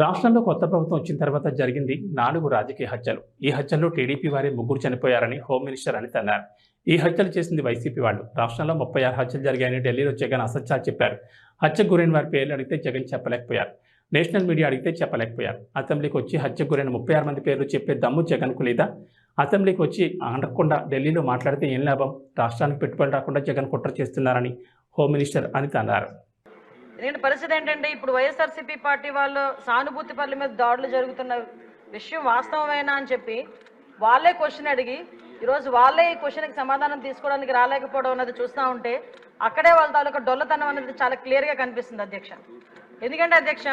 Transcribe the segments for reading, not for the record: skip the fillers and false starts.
రాష్ట్రంలో కొత్త ప్రభుత్వం వచ్చిన తర్వాత జరిగింది 4 రాజకీయ హత్యలు. ఈ హత్యల్లో టీడీపీ వారే 3 చనిపోయారని హోమ్ మినిస్టర్ అనిత అన్నారు. ఈ హత్యలు చేసింది వైసీపీ వాళ్ళు. రాష్ట్రంలో 36 హత్యలు జరిగాయని ఢిల్లీలో జగన్ అసత్యాలు చెప్పారు. హత్యకు గురైన వారి పేర్లు అడిగితే జగన్ చెప్పలేకపోయారు. నేషనల్ మీడియా అడిగితే చెప్పలేకపోయారు. అసెంబ్లీకి వచ్చి హత్యకు గురైన 36 మంది పేర్లు చెప్పే దమ్ము జగన్కు లేదా? అసెంబ్లీకి వచ్చి అనకుండా ఢిల్లీలో మాట్లాడితే ఏం లాభం? రాష్ట్రానికి పెట్టుబడి రాకుండా జగన్ కుట్ర చేస్తున్నారని హోమ్ మినిస్టర్ అనిత అన్నారు. ఎందుకంటే పరిస్థితి ఏంటంటే ఇప్పుడు వైఎస్ఆర్సీపీ పార్టీ వాళ్ళు సానుభూతి పనుల మీద దాడులు జరుగుతున్న విషయం వాస్తవమేనా అని చెప్పి వాళ్ళే క్వశ్చన్ అడిగి ఈరోజు వాళ్ళే ఈ క్వశ్చన్కి సమాధానం తీసుకోవడానికి రాలేకపోవడం అన్నది చూస్తూ ఉంటే అక్కడే వాళ్ళ తాలూకా డొల్లతనం అనేది చాలా క్లియర్గా కనిపిస్తుంది అధ్యక్ష. ఎందుకంటే అధ్యక్ష,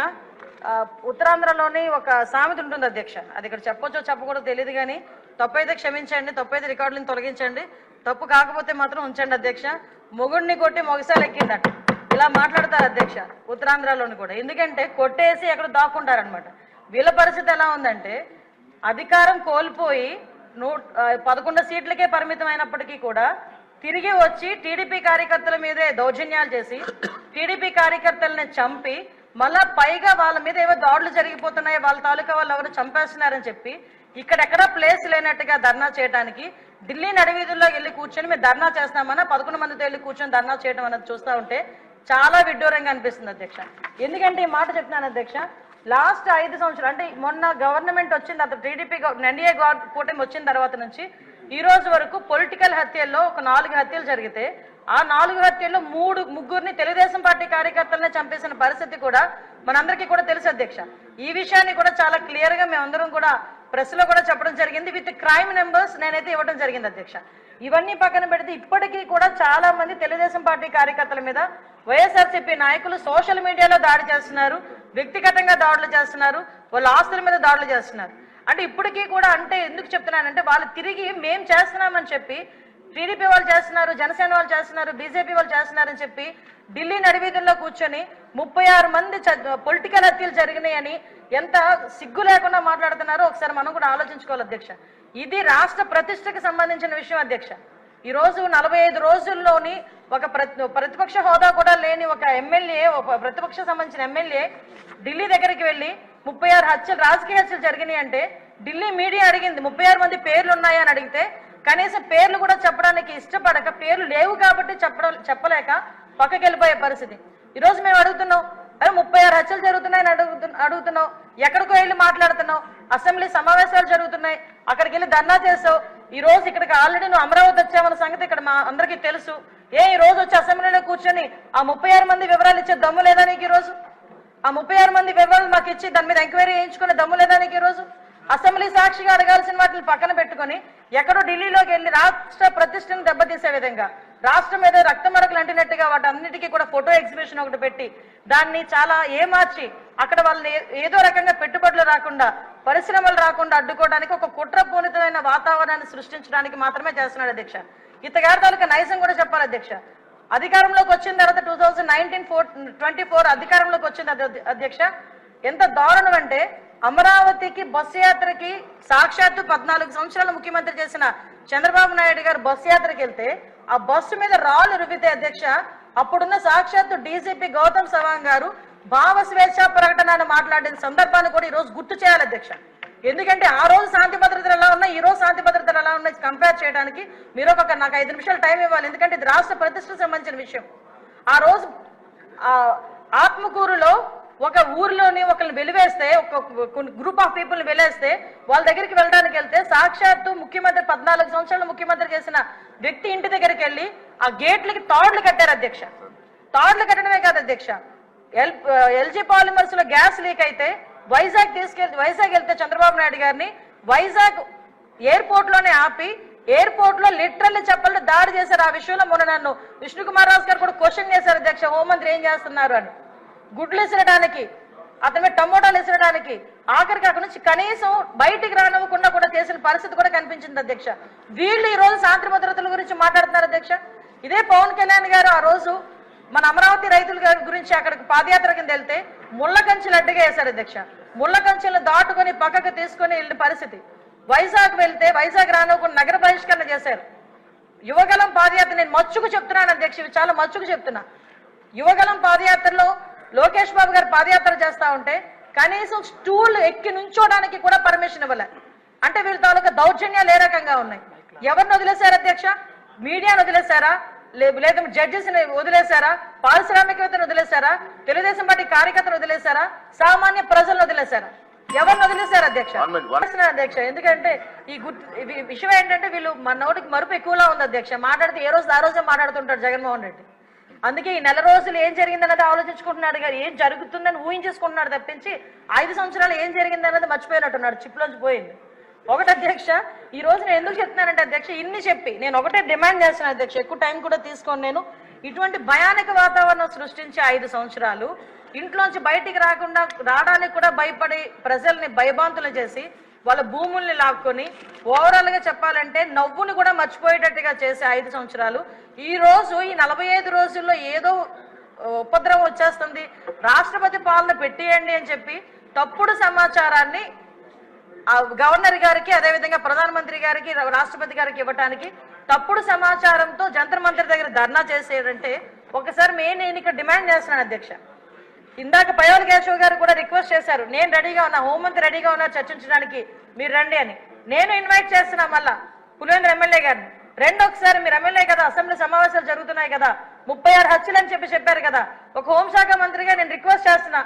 ఉత్తరాంధ్రలోని ఒక సామెత ఉంటుంది అధ్యక్ష, అది ఇక్కడ చెప్పొచ్చో చెప్పకూడదో తెలియదు కానీ తప్పైతే క్షమించండి, తప్పైతే రికార్డులను తొలగించండి, తప్పు కాకపోతే మాత్రం ఉంచండి అధ్యక్ష. మొగుడిని కొట్టి మొగసాలు ఎక్కిందట ఇలా మాట్లాడతారు అధ్యక్ష ఉత్తరాంధ్రలోని కూడా. ఎందుకంటే కొట్టేసి ఎక్కడ దాక్కుంటారనమాట. వీళ్ళ పరిస్థితి ఎలా ఉందంటే అధికారం కోల్పోయి 11 సీట్లకే పరిమితం అయినప్పటికీ కూడా తిరిగి వచ్చి టీడీపీ కార్యకర్తల మీదే దౌర్జన్యాలు చేసి టీడీపీ కార్యకర్తలని చంపి మళ్ళా పైగా వాళ్ళ మీద ఏవో దాడులు జరిగిపోతున్నాయి, వాళ్ళ తాలూకా వాళ్ళు ఎవరు చంపేస్తున్నారని చెప్పి ఇక్కడెక్కడా ప్లేస్ లేనట్టుగా ధర్నా చేయడానికి ఢిల్లీ నడివీధుల్లో వెళ్ళి కూర్చొని మేము ధర్నా చేస్తామన్నా 11 మందితో వెళ్ళి కూర్చొని ధర్నా చేయడం అన్నది చూస్తూ ఉంటే చాలా విడ్డూరంగా అనిపిస్తుంది అధ్యక్ష. ఎందుకంటే ఈ మాట చెప్తున్నాను అధ్యక్ష, లాస్ట్ 5 సంవత్సరాలు అంటే మొన్న గవర్నమెంట్ వచ్చింది, అతను టీడీపీ ఎన్డీఏ కూటమి వచ్చిన తర్వాత నుంచి ఈ రోజు వరకు పొలిటికల్ హత్యల్లో ఒక 4 హత్యలు జరిగితే ఆ 4 హత్యల్లో 3 తెలుగుదేశం పార్టీ కార్యకర్తలనే చంపేసిన పరిస్థితి కూడా మనందరికీ కూడా తెలుసు అధ్యక్ష. ఈ విషయాన్ని కూడా చాలా క్లియర్ గా మేమందరం కూడా ప్రెస్ లో కూడా చెప్పడం జరిగింది. విత్ క్రైమ్ నెంబర్స్ నేనైతే ఇవ్వడం జరిగింది అధ్యక్ష. ఇవన్నీ పక్కన పెడితే ఇప్పటికీ కూడా చాలా మంది తెలుగుదేశం పార్టీ కార్యకర్తల మీద వైఎస్ఆర్సీపీ నాయకులు సోషల్ మీడియాలో దాడి చేస్తున్నారు, వ్యక్తిగతంగా దాడులు చేస్తున్నారు, వాళ్ళ ఆస్తుల మీద దాడులు చేస్తున్నారు. అంటే ఇప్పటికీ కూడా అంటే ఎందుకు చెప్తున్నానంటే వాళ్ళు తిరిగి మేం చేస్తున్నామని చెప్పి టీడీపీ వాళ్ళు చేస్తున్నారు, జనసేన వాళ్ళు చేస్తున్నారు, బీజేపీ వాళ్ళు చేస్తున్నారని చెప్పి ఢిల్లీ నడివీధుల్లో కూర్చొని 36 మంది పొలిటికల్ హత్యలు జరిగినాయని ఎంత సిగ్గు లేకుండా మాట్లాడుతున్నారో ఒకసారి మనం కూడా ఆలోచించుకోవాలి అధ్యక్ష. ఇది రాష్ట్ర ప్రతిష్టకు సంబంధించిన విషయం అధ్యక్ష. ఈ రోజు 45 రోజుల్లోని ఒక ప్రతిపక్ష హోదా కూడా లేని ఒక ఎమ్మెల్యే, ఒక ప్రతిపక్ష సంబంధించిన ఎమ్మెల్యే ఢిల్లీ దగ్గరికి వెళ్ళి 36 హత్యలు రాజకీయ హత్యలు జరిగినాయి అంటే ఢిల్లీ మీడియా అడిగింది 36 మంది పేర్లు ఉన్నాయని అడిగితే కనీసం పేర్లు కూడా చెప్పడానికి ఇష్టపడక పేర్లు లేవు కాబట్టి చెప్పలేక పక్కకి వెళ్ళిపోయే పరిస్థితి. ఈరోజు మేము అడుగుతున్నాం, అరే 36 హత్యలు జరుగుతున్నాయని అడుగుతున్నావు, ఎక్కడికో వెళ్ళి మాట్లాడుతున్నావు, అసెంబ్లీ సమావేశాలు జరుగుతున్నాయి అక్కడికి వెళ్ళి ధర్నా చేసావు. ఈ రోజు ఇక్కడికి ఆల్రెడీ నువ్వు అమరావతి వచ్చామన్న సంగతి ఇక్కడ మా అందరికీ తెలుసు. ఈ రోజు వచ్చి అసెంబ్లీలో కూర్చొని ఆ 36 మంది వివరాలు ఇచ్చే దమ్ము లేదా నీకు? ఈ రోజు ఆ 36 మంది వివరాలు మాకు ఇచ్చి దాని మీద ఎంక్వైరీ చేయించుకునే దమ్ము లేదా నీకు? ఈ రోజు అసెంబ్లీ సాక్షిగా అడగాల్సిన వాటిని పక్కన పెట్టుకొని ఎక్కడో ఢిల్లీలోకి వెళ్ళి రాష్ట్ర ప్రతిష్టను దెబ్బతీసే విధంగా రాష్ట్రం మీద రక్తమరకలు అంటినట్టుగా వాటి అన్నిటికీ కూడా ఫోటో ఎగ్జిబిషన్ ఒకటి పెట్టి దాన్ని చాలా ఏమార్చి అక్కడ వాళ్ళని ఏదో రకంగా పెట్టుబడులు రాకుండా, పరిశ్రమలు రాకుండా అడ్డుకోవడానికి ఒక కుట్రపూరితమైన వాతావరణాన్ని సృష్టించడానికి మాత్రమే చేస్తున్నాడు అధ్యక్ష. ఇతగారి తాలూకా నైజం కూడా చెప్పాలి అధ్యక్ష. అధికారంలోకి వచ్చిన తర్వాత 2024 అధికారంలోకి వచ్చింది అధ్యక్ష. ఎంత దారుణం అంటే అమరావతికి బస్సు యాత్రకి సాక్షాత్తు 14 సంవత్సరాలు ముఖ్యమంత్రి చేసిన చంద్రబాబు నాయుడు గారు బస్సు యాత్రకి వెళ్తే ఆ బస్సు మీద రాళ్ళు రువితే అధ్యక్ష అప్పుడున్న సాక్షాత్తు డీజీపీ గౌతమ్ సవాంగ్ గారు భావ స్వేచ్ఛ ప్రకటన మాట్లాడిన సందర్భాన్ని కూడా ఈ రోజు గుర్తు చేయాలి అధ్యక్ష. ఎందుకంటే ఆ రోజు శాంతి భద్రతలు ఎలా ఉన్నాయి, ఈ రోజు శాంతి భద్రతలు ఎలా ఉన్నాయి కంపేర్ చేయడానికి మీరు నాకు 5 నిమిషాలు టైం ఇవ్వాలి. ఎందుకంటే ఇది రాష్ట్ర ప్రతిష్టకు సంబంధించిన విషయం. ఆ రోజు ఆత్మకూరులో ఒక ఊర్లోని ఒకరిని వెలివేస్తే, ఒక గ్రూప్ ఆఫ్ పీపుల్ వెలివేస్తే వాళ్ళ దగ్గరికి వెళ్ళడానికి వెళ్తే సాక్షాత్తు ముఖ్యమంత్రి 14 సంవత్సరాలు ముఖ్యమంత్రి చేసిన వ్యక్తి ఇంటి దగ్గరికి వెళ్ళి ఆ గేట్లకి తాడులు కట్టారు అధ్యక్ష. తాడులు కట్టడమే కాదు అధ్యక్ష, ఎల్జీ పాలిమర్స్ లో గ్యాస్ లీక్ అయితే వైజాగ్ వెళ్తే చంద్రబాబు నాయుడు గారిని వైజాగ్ ఎయిర్పోర్ట్ లోనే ఆపి ఎయిర్పోర్ట్ లో లిటరల్లీ చెప్పలు దాడి చేశారు. ఆ విషయంలో మొన్న నన్ను విష్ణుకుమార్ రాజు గారు కూడా క్వశ్చన్ చేశారు అధ్యక్ష, హోంమంత్రి ఏం చేస్తున్నారు అని. గుడ్లు విసరడానికి, అతని టమోటాలు విసరడానికి, ఆఖరికి అక్కడ నుంచి కనీసం బయటికి రానివ్వకుండా కూడా చేసిన పరిస్థితి కూడా కనిపించింది అధ్యక్ష. వీళ్ళు ఈ రోజు శాంతి భద్రతల గురించి మాట్లాడుతున్నారు అధ్యక్ష. ఇదే పవన్ కళ్యాణ్ గారు ఆ రోజు మన అమరావతి రైతుల గురించి అక్కడికి పాదయాత్ర కింద వెళ్తే ముళ్ళ కంచెలు అడ్డుగా వేశారు అధ్యక్ష. ముళ్ళ కంచెలు దాటుకొని పక్కకు తీసుకొని వెళ్ళిన పరిస్థితి. వైజాగ్ వెళ్తే వైజాగ్ రానివ్వకుండా నగర బహిష్కరణ చేశారు. యువగలం పాదయాత్ర నేను మచ్చుకు చెప్తున్నాను అధ్యక్ష, ఇవి చాలా మచ్చుకు చెప్తున్నా. యువగలం పాదయాత్రలో లోకేష్ బాబు గారు పాదయాత్ర చేస్తా ఉంటే కనీసం స్టూల్ ఎక్కి నుంచోడానికి కూడా పర్మిషన్ ఇవ్వలే. అంటే వీళ్ళ తాలూకా దౌర్జన్యాలు ఏ రకంగా ఉన్నాయి? ఎవరిని వదిలేశారు అధ్యక్ష? మీడియాను వదిలేశారా? లేదా జడ్జెస్ ని వదిలేశారా? పారిశ్రామికవేత్తను వదిలేశారా? తెలుగుదేశం పార్టీ కార్యకర్తలు వదిలేశారా? సామాన్య ప్రజలను వదిలేశారా? ఎవరిని వదిలేశారు అధ్యక్ష? అధ్యక్ష, ఎందుకంటే ఈ విషయం ఏంటంటే వీళ్ళు మన నోటికి మరుపు ఎక్కువలా ఉంది అధ్యక్ష. మాట్లాడితే ఏ రోజు ఆ రోజే మాట్లాడుతుంటాడు జగన్మోహన్ రెడ్డి. అందుకే ఈ నెల రోజులు ఏం జరిగిందన్నది ఆలోచించుకుంటున్నాడు కానీ ఏం జరుగుతుందని ఊహించేసుకుంటున్నాడు తప్పించి 5 సంవత్సరాలు ఏం జరిగిందన్నది మర్చిపోయినట్టున్నాడు, చిప్లోంచి పోయింది. ఒకటి అధ్యక్ష, ఈ రోజు నేను ఎందుకు చెప్తున్నానంటే అధ్యక్ష, ఇన్ని చెప్పి నేను ఒకటే డిమాండ్ చేస్తున్నాను అధ్యక్ష, ఎక్కువ టైం కూడా తీసుకోను నేను. ఇటువంటి భయానక వాతావరణం సృష్టించి 5 సంవత్సరాలు ఇంట్లోంచి బయటికి రావడానికి కూడా భయపడి ప్రజల్ని భయభాంతులు చేసి వాళ్ళ భూముల్ని లాక్కొని ఓవరాల్ గా చెప్పాలంటే నవ్వుని కూడా మర్చిపోయేటట్టుగా చేసే 5 సంవత్సరాలు ఈ రోజు ఈ 45 రోజుల్లో ఏదో ఉపద్రవం వచ్చేస్తుంది, రాష్ట్రపతి పాలన పెట్టేయండి అని చెప్పి తప్పుడు సమాచారాన్ని గవర్నర్ గారికి అదేవిధంగా ప్రధానమంత్రి గారికి రాష్ట్రపతి గారికి ఇవ్వడానికి తప్పుడు సమాచారంతో జంతర్ మంతర్ దగ్గర ధర్నా చేసేదంటే ఒకసారి నేను ఇక్కడ డిమాండ్ చేస్తున్నాను అధ్యక్ష. ఇందాక పయోల్ కేశవ్ గారు కూడా రిక్వెస్ట్ చేశారు, నేను రెడీగా ఉన్నా, హోంమంత్రి రెడీగా ఉన్నా చర్చించడానికి, మీరు రండి అని. నేను ఇన్వైట్ చేస్తున్నా మళ్ళా పులివెందుల ఎమ్మెల్యే గారిని, రెండు ఒకసారి మీరు ఎమ్మెల్యే కదా, అసెంబ్లీ సమావేశాలు జరుగుతున్నాయి కదా, 36 హత్యలు అని చెప్పారు కదా, ఒక హోంశాఖ మంత్రిగా నేను రిక్వెస్ట్ చేస్తున్నా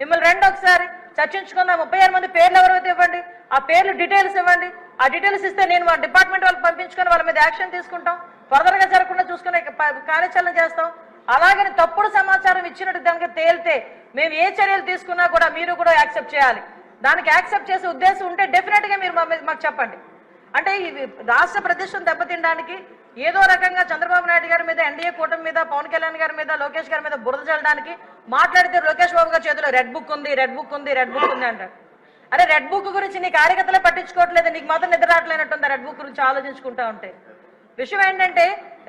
మిమ్మల్ని రెండు ఒకసారి చర్చించుకుందాం. 36 మంది పేర్లు ఎవరైతే ఇవ్వండి, ఆ పేర్లు డీటెయిల్స్ ఇవ్వండి. ఆ డీటెయిల్స్ ఇస్తే నేను మా డిపార్ట్మెంట్ వాళ్ళకి పంపించుకొని వాళ్ళ మీద యాక్షన్ తీసుకుంటాం, ఫర్దర్ గా జరగకుండా చూసుకునే కార్యాచరణ చేస్తాం. అలాగని తప్పుడు సమాచారం ఇచ్చినట్టు దానికి తేలితే మేము ఏ చర్యలు తీసుకున్నా కూడా మీరు కూడా యాక్సెప్ట్ చేయాలి. దానికి యాక్సెప్ట్ చేసే ఉద్దేశం ఉంటే డెఫినెట్ గా మీరు మాకు చెప్పండి. అంటే ఈ రాష్ట్ర ప్రతిష్టను దెబ్బతినడానికి ఏదో రకంగా చంద్రబాబు నాయుడు గారి మీద, ఎన్డీఏ కూటమి మీద, పవన్ కళ్యాణ్ గారి మీద, లోకేష్ గారి మీద బురద చల్లడానికి మాట్లాడితే లోకేష్ బాబు గారి చేతిలో రెడ్ బుక్ ఉంది అంటారు. అరే రెడ్ బుక్ గురించి నీ కార్యకర్తలే పట్టించుకోవట్లేదు, నీకు మాత్రం నిద్ర రావట్లేనట్టుంది రెడ్ బుక్ గురించి ఆలోచించుకుంటా ఉంటే. విషయం ఏంటంటే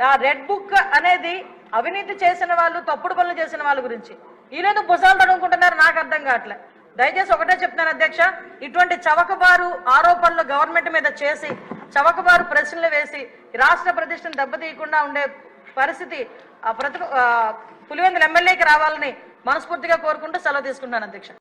ఆ రెడ్ బుక్ అనేది అవినీతి చేసిన వాళ్ళు, తప్పుడు పనులు చేసిన వాళ్ళ గురించి. ఈరోజు భుజాలు తడుముకుంటున్నారు, నాకు అర్థం కావట్లే. దయచేసి ఒకటే చెప్తున్నాను అధ్యక్ష, ఇటువంటి చవకబారు ఆరోపణలు గవర్నమెంట్ మీద చేసి చవకబారు ప్రశ్నలు వేసి రాష్ట్ర ప్రతిష్టను దెబ్బతీయకుండా ఉండే పరిస్థితి పులివెందుల ఎమ్మెల్యేకి రావాలని మనస్ఫూర్తిగా కోరుకుంటూ సెలవు తీసుకుంటాను అధ్యక్ష.